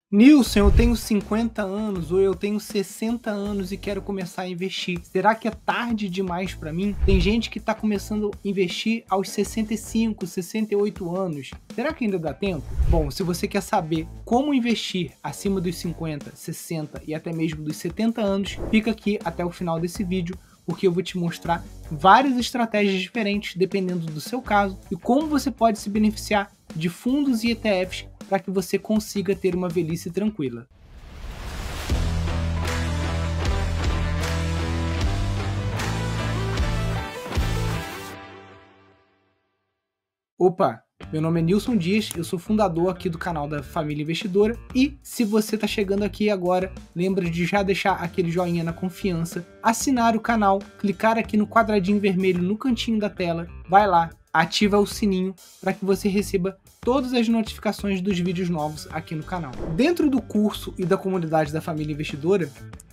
Nilson, eu tenho 50 anos ou eu tenho 60 anos e quero começar a investir. Será que é tarde demais para mim? Tem gente que está começando a investir aos 65, 68 anos. Será que ainda dá tempo? Bom, se você quer saber como investir acima dos 50, 60 e até mesmo dos 70 anos, fica aqui até o final desse vídeo, porque eu vou te mostrar várias estratégias diferentes dependendo do seu caso e como você pode se beneficiar de fundos e ETFs para que você consiga ter uma velhice tranquila. Opa, meu nome é Nilson Dias, eu sou fundador aqui do canal da Família Investidora e se você está chegando aqui agora, lembra de já deixar aquele joinha na confiança, assinar o canal, clicar aqui no quadradinho vermelho no cantinho da tela, vai lá, ativa o sininho para que você receba todas as notificações dos vídeos novos aqui no canal. Dentro do curso e da comunidade da Família Investidora,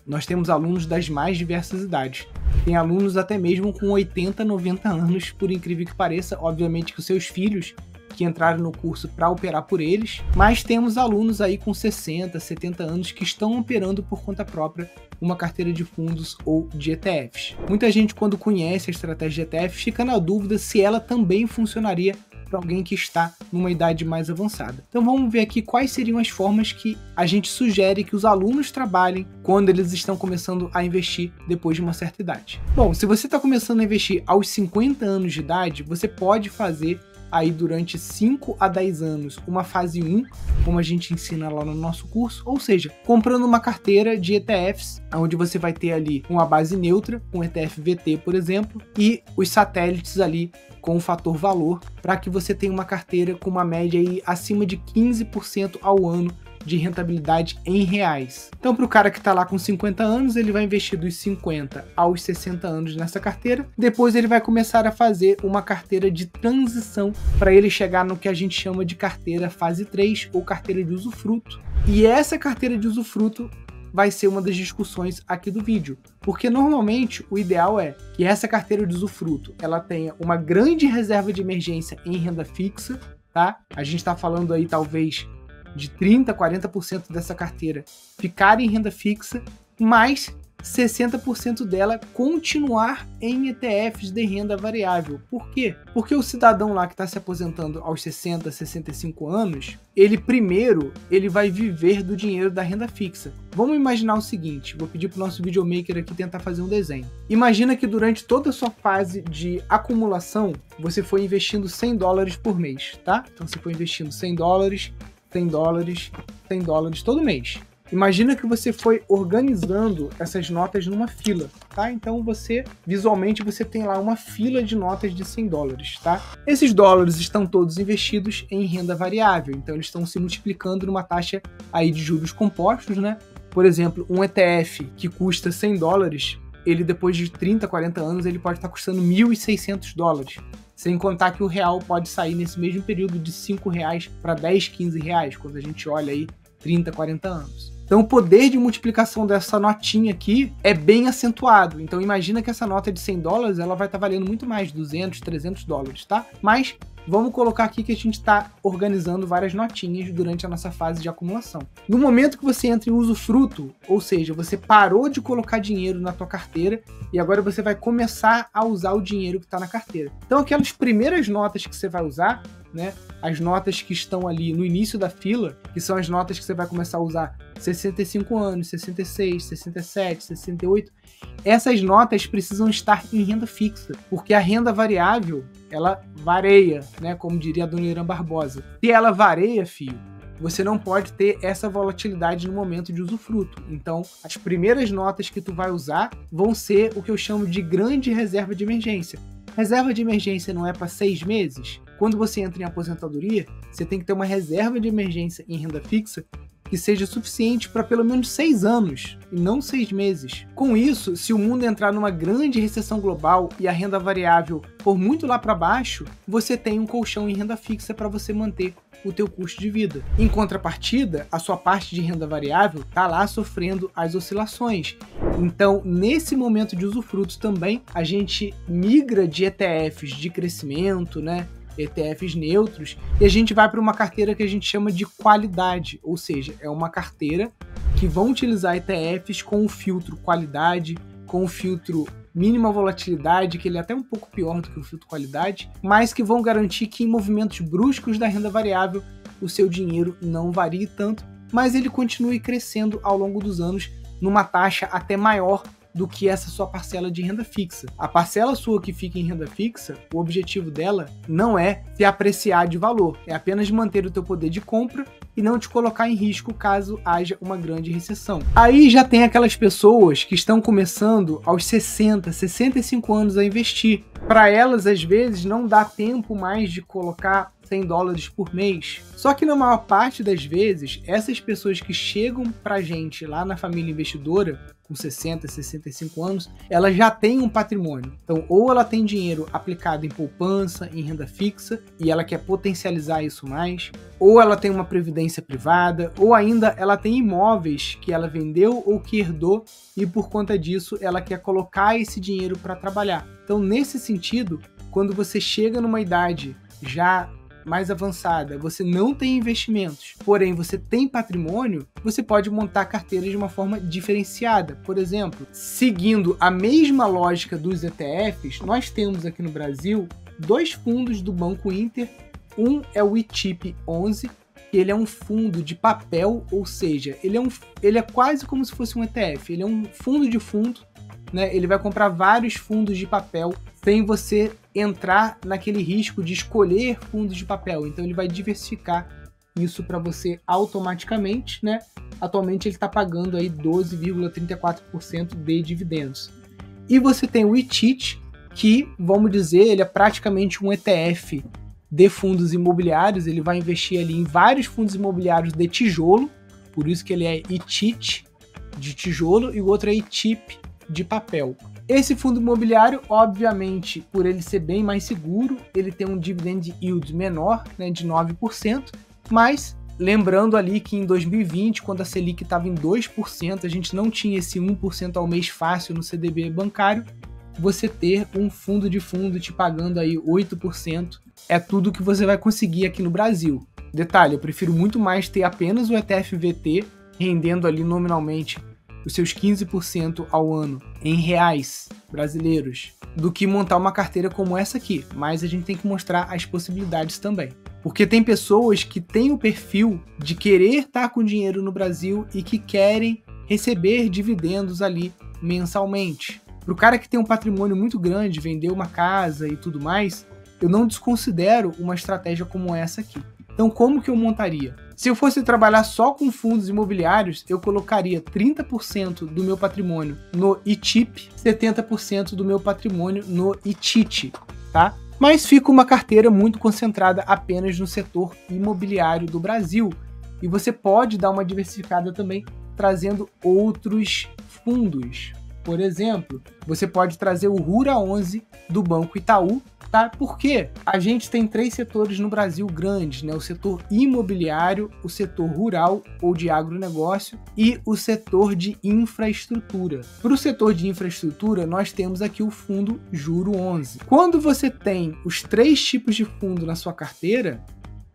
nós temos alunos das mais diversas idades. Tem alunos até mesmo com 80, 90 anos, por incrível que pareça, obviamente que os seus filhos que entraram no curso para operar por eles, mas temos alunos aí com 60, 70 anos que estão operando por conta própria uma carteira de fundos ou de ETFs. Muita gente, quando conhece a estratégia de ETFs, fica na dúvida se ela também funcionaria para alguém que está numa idade mais avançada. Então vamos ver aqui quais seriam as formas que a gente sugere que os alunos trabalhem quando eles estão começando a investir depois de uma certa idade. Bom, se você está começando a investir aos 50 anos de idade, você pode fazer aí durante 5 a 10 anos uma fase 1, como a gente ensina lá no nosso curso, ou seja, comprando uma carteira de ETFs, onde você vai ter ali uma base neutra, um ETF VT, por exemplo, e os satélites ali com o fator valor, para que você tenha uma carteira com uma média aí acima de 15% ao ano de rentabilidade em reais. Então, para o cara que está lá com 50 anos, ele vai investir dos 50 aos 60 anos nessa carteira. Depois ele vai começar a fazer uma carteira de transição para ele chegar no que a gente chama de carteira fase 3 ou carteira de usufruto. E essa carteira de usufruto vai ser uma das discussões aqui do vídeo, porque normalmente o ideal é que essa carteira de usufruto ela tenha uma grande reserva de emergência em renda fixa, tá? A gente está falando aí talvez de 30%, 40% dessa carteira ficar em renda fixa, mas 60% dela continuar em ETFs de renda variável. Por quê? Porque o cidadão lá que está se aposentando aos 60, 65 anos, ele vai viver do dinheiro da renda fixa. Vamos imaginar o seguinte, vou pedir para o nosso videomaker aqui tentar fazer um desenho. Imagina que durante toda a sua fase de acumulação, você foi investindo $100 por mês, tá? Então você foi investindo $100, $100, $100 todo mês. Imagina que você foi organizando essas notas numa fila, tá? Então visualmente você tem lá uma fila de notas de $100, tá? Esses dólares estão todos investidos em renda variável, então eles estão se multiplicando numa taxa aí de juros compostos, né? Por exemplo, um ETF que custa $100, ele depois de 30, 40 anos, ele pode estar custando $1.600. Sem contar que o real pode sair nesse mesmo período de R$5 para 10, 15 reais, quando a gente olha aí 30, 40 anos. Então o poder de multiplicação dessa notinha aqui é bem acentuado. Então imagina que essa nota de $100 ela vai estar valendo muito mais, 200, $300, tá? Mas vamos colocar aqui que a gente está organizando várias notinhas durante a nossa fase de acumulação. No momento que você entra em usufruto, ou seja, você parou de colocar dinheiro na tua carteira e agora você vai começar a usar o dinheiro que está na carteira. Então aquelas primeiras notas que você vai usar, né, as notas que estão ali no início da fila, que são as notas que você vai começar a usar 65 anos, 66, 67, 68, essas notas precisam estar em renda fixa, porque a renda variável, ela varia, né, como diria a dona Irã Barbosa. Se ela varia, filho, você não pode ter essa volatilidade no momento de usufruto. Então, as primeiras notas que tu vai usar vão ser o que eu chamo de grande reserva de emergência. Reserva de emergência não é para 6 meses? Quando você entra em aposentadoria, você tem que ter uma reserva de emergência em renda fixa que seja suficiente para pelo menos 6 anos, e não 6 meses. Com isso, se o mundo entrar numa grande recessão global e a renda variável for muito lá para baixo, você tem um colchão em renda fixa para você manter o teu custo de vida. Em contrapartida, a sua parte de renda variável está lá sofrendo as oscilações. Então, nesse momento de usufruto também, a gente migra de ETFs de crescimento, né, ETFs neutros, e a gente vai para uma carteira que a gente chama de qualidade, ou seja, é uma carteira que vão utilizar ETFs com o filtro qualidade, com o filtro mínima volatilidade, que ele é até um pouco pior do que o filtro qualidade, mas que vão garantir que em movimentos bruscos da renda variável o seu dinheiro não varie tanto, mas ele continue crescendo ao longo dos anos numa taxa até maior do que essa sua parcela de renda fixa. A parcela sua que fica em renda fixa, o objetivo dela não é se apreciar de valor, é apenas manter o teu poder de compra e não te colocar em risco caso haja uma grande recessão. Aí já tem aquelas pessoas que estão começando aos 60, 65 anos a investir. Para elas, às vezes, não dá tempo mais de colocar $100 por mês. Só que na maior parte das vezes, essas pessoas que chegam pra gente lá na família investidora, com 60, 65 anos, ela já tem um patrimônio. Então, ou ela tem dinheiro aplicado em poupança, em renda fixa, e ela quer potencializar isso mais, ou ela tem uma previdência privada, ou ainda ela tem imóveis que ela vendeu ou que herdou, e por conta disso ela quer colocar esse dinheiro para trabalhar. Então, nesse sentido, quando você chega numa idade já mais avançada, você não tem investimentos, porém você tem patrimônio, você pode montar carteiras de uma forma diferenciada. Por exemplo, seguindo a mesma lógica dos ETFs, nós temos aqui no Brasil 2 fundos do Banco Inter. Um é o ITIP11, que ele é um fundo de papel, ou seja, ele é quase como se fosse um ETF, ele é um fundo de fundo, né? Ele vai comprar vários fundos de papel sem você entrar naquele risco de escolher fundos de papel. Então ele vai diversificar isso para você automaticamente, né? Atualmente ele está pagando aí 12,34% de dividendos. E você tem o ITIT, que, vamos dizer, ele é praticamente um ETF de fundos imobiliários. Ele vai investir ali em vários fundos imobiliários de tijolo, por isso que ele é ITIT de tijolo e o outro é ITIP de papel. Esse fundo imobiliário, obviamente, por ele ser bem mais seguro, ele tem um dividend yield menor, né, de 9%, mas lembrando ali que em 2020, quando a Selic estava em 2%, a gente não tinha esse 1% ao mês fácil no CDB bancário. Você ter um fundo de fundo te pagando aí 8% é tudo que você vai conseguir aqui no Brasil. Detalhe, eu prefiro muito mais ter apenas o ETF VT rendendo ali nominalmente os seus 15% ao ano em reais brasileiros, do que montar uma carteira como essa aqui. Mas a gente tem que mostrar as possibilidades também. Porque tem pessoas que têm o perfil de querer estar com dinheiro no Brasil e que querem receber dividendos ali mensalmente. Para o cara que tem um patrimônio muito grande, vender uma casa e tudo mais, eu não desconsidero uma estratégia como essa aqui. Então, como que eu montaria? Se eu fosse trabalhar só com fundos imobiliários, eu colocaria 30% do meu patrimônio no ITIP, 70% do meu patrimônio no ITIT, tá? Mas fica uma carteira muito concentrada apenas no setor imobiliário do Brasil. E você pode dar uma diversificada também, trazendo outros fundos. Por exemplo, você pode trazer o Rura 11 do Banco Itaú, tá? Porque a gente tem 3 setores no Brasil grandes, né? O setor imobiliário, o setor rural ou de agronegócio e o setor de infraestrutura. Para o setor de infraestrutura, nós temos aqui o fundo Juro 11. Quando você tem os 3 tipos de fundo na sua carteira,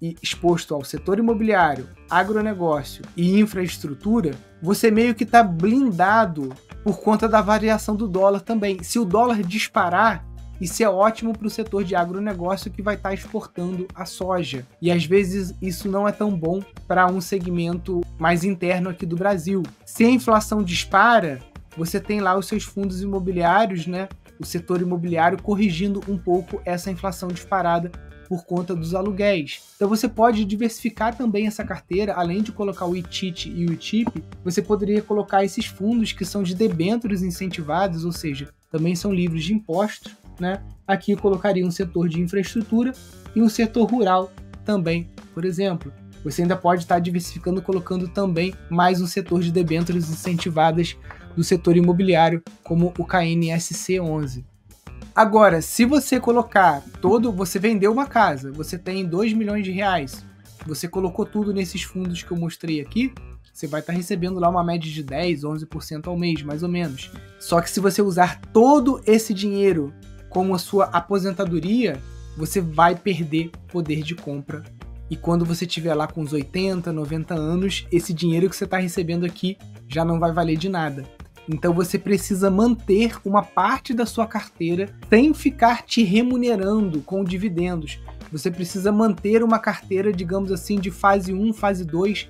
e exposto ao setor imobiliário, agronegócio e infraestrutura, você meio que está blindado por conta da variação do dólar também. Se o dólar disparar, isso é ótimo para o setor de agronegócio que vai estar exportando a soja. E às vezes isso não é tão bom para um segmento mais interno aqui do Brasil. Se a inflação dispara, você tem lá os seus fundos imobiliários, né? O setor imobiliário corrigindo um pouco essa inflação disparada por conta dos aluguéis. Então você pode diversificar também essa carteira, além de colocar o ITIT e o ITIP, você poderia colocar esses fundos que são de debêntures incentivados, ou seja, também são livres de impostos, né? Aqui eu colocaria um setor de infraestrutura e um setor rural também, por exemplo. Você ainda pode estar diversificando, colocando também mais um setor de debêntures incentivadas do setor imobiliário, como o KNSC 11. Agora, se você colocar você vendeu uma casa, você tem 2 milhões de reais, você colocou tudo nesses fundos que eu mostrei aqui, você vai estar recebendo lá uma média de 10, 11% ao mês, mais ou menos. Só que se você usar todo esse dinheiro como a sua aposentadoria, você vai perder poder de compra. E quando você estiver lá com uns 80, 90 anos, esse dinheiro que você está recebendo aqui já não vai valer de nada. Então você precisa manter uma parte da sua carteira sem ficar te remunerando com dividendos. Você precisa manter uma carteira, digamos assim, de fase 1, fase 2,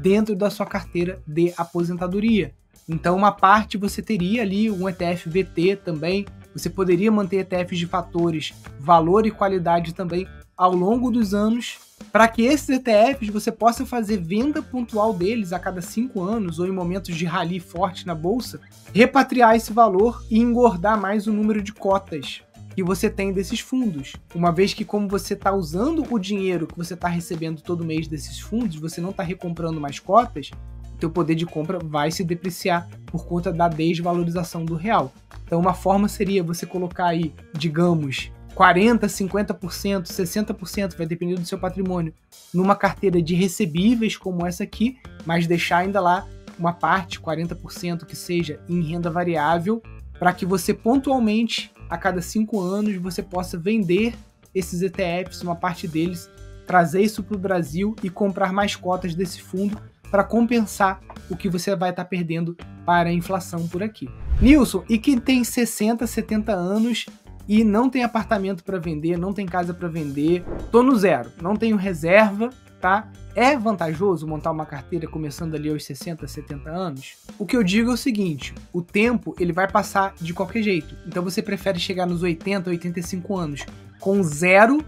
dentro da sua carteira de aposentadoria. Então uma parte você teria ali um ETF VT também, você poderia manter ETFs de fatores, valor e qualidade também ao longo dos anos, para que esses ETFs você possa fazer venda pontual deles a cada 5 anos ou em momentos de rally forte na bolsa, repatriar esse valor e engordar mais o número de cotas que você tem desses fundos. Uma vez que, como você está usando o dinheiro que você está recebendo todo mês desses fundos, você não está recomprando mais cotas, teu poder de compra vai se depreciar por conta da desvalorização do real. Então uma forma seria você colocar aí, digamos, 40%, 50%, 60%, vai depender do seu patrimônio, numa carteira de recebíveis como essa aqui, mas deixar ainda lá uma parte, 40% que seja em renda variável, para que você pontualmente, a cada 5 anos, você possa vender esses ETFs, uma parte deles, trazer isso para o Brasil e comprar mais cotas desse fundo para compensar o que você vai estar perdendo para a inflação por aqui. Nilson, e quem tem 60, 70 anos e não tem apartamento para vender, não tem casa para vender, tô no zero, não tenho reserva, tá? É vantajoso montar uma carteira começando ali aos 60, 70 anos? O que eu digo é o seguinte, o tempo ele vai passar de qualquer jeito, então você prefere chegar nos 80, 85 anos com zero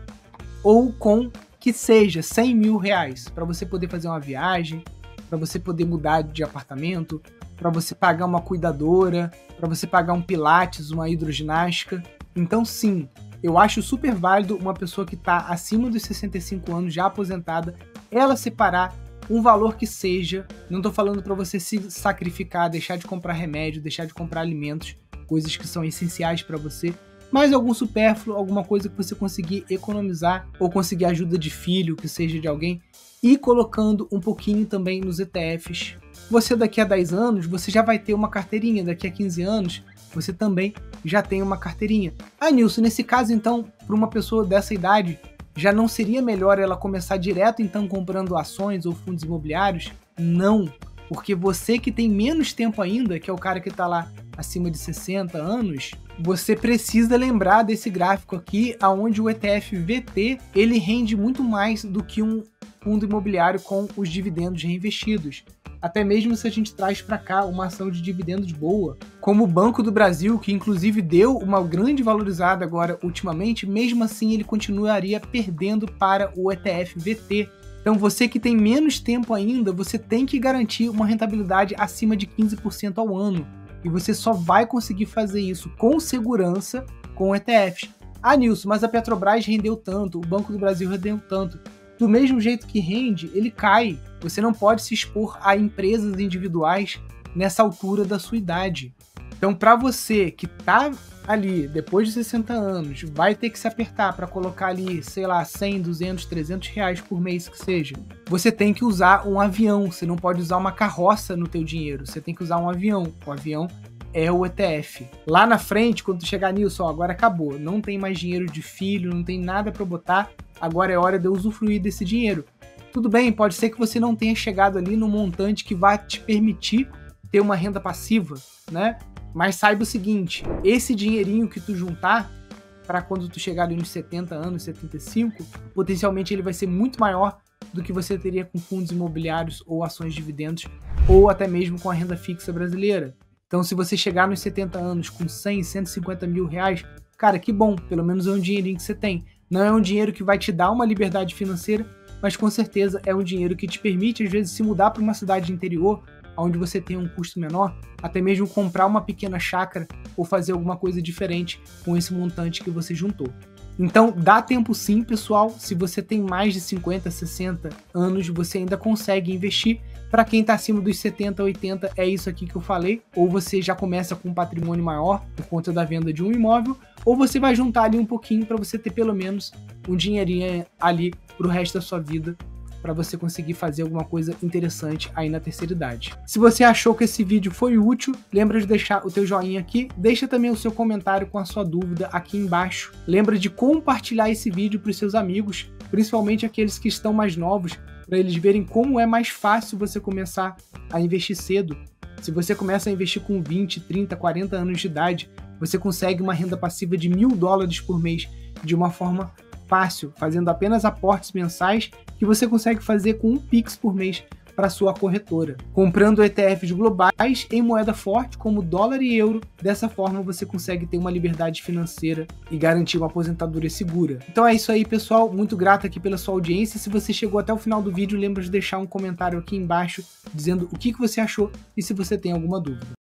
ou com que seja 100 mil reais para você poder fazer uma viagem, para você poder mudar de apartamento, para você pagar uma cuidadora, para você pagar um pilates, uma hidroginástica. Então sim, eu acho super válido uma pessoa que está acima dos 65 anos, já aposentada, ela separar um valor que seja, não estou falando para você se sacrificar, deixar de comprar remédio, deixar de comprar alimentos, coisas que são essenciais para você, mas algum supérfluo, alguma coisa que você conseguir economizar ou conseguir ajuda de filho, que seja de alguém, e colocando um pouquinho também nos ETFs. Você daqui a 10 anos, você já vai ter uma carteirinha, daqui a 15 anos, você também já tem uma carteirinha. Ah, Nilson, nesse caso então, para uma pessoa dessa idade, já não seria melhor ela começar direto então comprando ações ou fundos imobiliários? Não, porque você que tem menos tempo ainda, que é o cara que está lá acima de 60 anos, você precisa lembrar desse gráfico aqui, onde o ETF VT ele rende muito mais do que um fundo imobiliário com os dividendos reinvestidos. Até mesmo se a gente traz para cá uma ação de dividendos boa, como o Banco do Brasil, que inclusive deu uma grande valorizada agora ultimamente, mesmo assim ele continuaria perdendo para o ETF VT. Então você que tem menos tempo ainda, você tem que garantir uma rentabilidade acima de 15% ao ano. E você só vai conseguir fazer isso com segurança com ETFs. Ah, Nilson, mas a Petrobras rendeu tanto, o Banco do Brasil rendeu tanto. Do mesmo jeito que rende, ele cai. Você não pode se expor a empresas individuais nessa altura da sua idade. Então, para você que está ali depois de 60 anos, vai ter que se apertar para colocar ali, sei lá, 100, 200, 300 reais por mês que seja, você tem que usar um avião, você não pode usar uma carroça no teu dinheiro, você tem que usar um avião. O avião é o ETF. Lá na frente, quando tu chegar nisso, agora acabou, não tem mais dinheiro de filho, não tem nada para botar, agora é hora de eu usufruir desse dinheiro. Tudo bem, pode ser que você não tenha chegado ali no montante que vai te permitir ter uma renda passiva, né? Mas saiba o seguinte, esse dinheirinho que tu juntar, para quando tu chegar ali nos 70 anos, 75, potencialmente ele vai ser muito maior do que você teria com fundos imobiliários ou ações de dividendos, ou até mesmo com a renda fixa brasileira. Então se você chegar nos 70 anos com 100, 150 mil reais, cara, que bom, pelo menos é um dinheirinho que você tem. Não é um dinheiro que vai te dar uma liberdade financeira, mas com certeza é um dinheiro que te permite, às vezes, se mudar para uma cidade interior, onde você tem um custo menor, até mesmo comprar uma pequena chácara ou fazer alguma coisa diferente com esse montante que você juntou. Então, dá tempo sim, pessoal. Se você tem mais de 50, 60 anos, você ainda consegue investir. Para quem está acima dos 70, 80, é isso aqui que eu falei. Ou você já começa com um patrimônio maior por conta da venda de um imóvel, ou você vai juntar ali um pouquinho para você ter pelo menos um dinheirinho ali para o resto da sua vida para você conseguir fazer alguma coisa interessante aí na terceira idade. Se você achou que esse vídeo foi útil, lembra de deixar o teu joinha aqui, deixa também o seu comentário com a sua dúvida aqui embaixo. Lembra de compartilhar esse vídeo para os seus amigos, principalmente aqueles que estão mais novos, para eles verem como é mais fácil você começar a investir cedo. Se você começa a investir com 20, 30, 40 anos de idade, você consegue uma renda passiva de $1.000 por mês de uma forma fácil, fazendo apenas aportes mensais que você consegue fazer com um Pix por mês para sua corretora, comprando ETFs globais em moeda forte como dólar e euro. Dessa forma você consegue ter uma liberdade financeira e garantir uma aposentadoria segura. Então é isso aí, pessoal, muito grato aqui pela sua audiência. Se você chegou até o final do vídeo, lembra de deixar um comentário aqui embaixo dizendo o que você achou e se você tem alguma dúvida.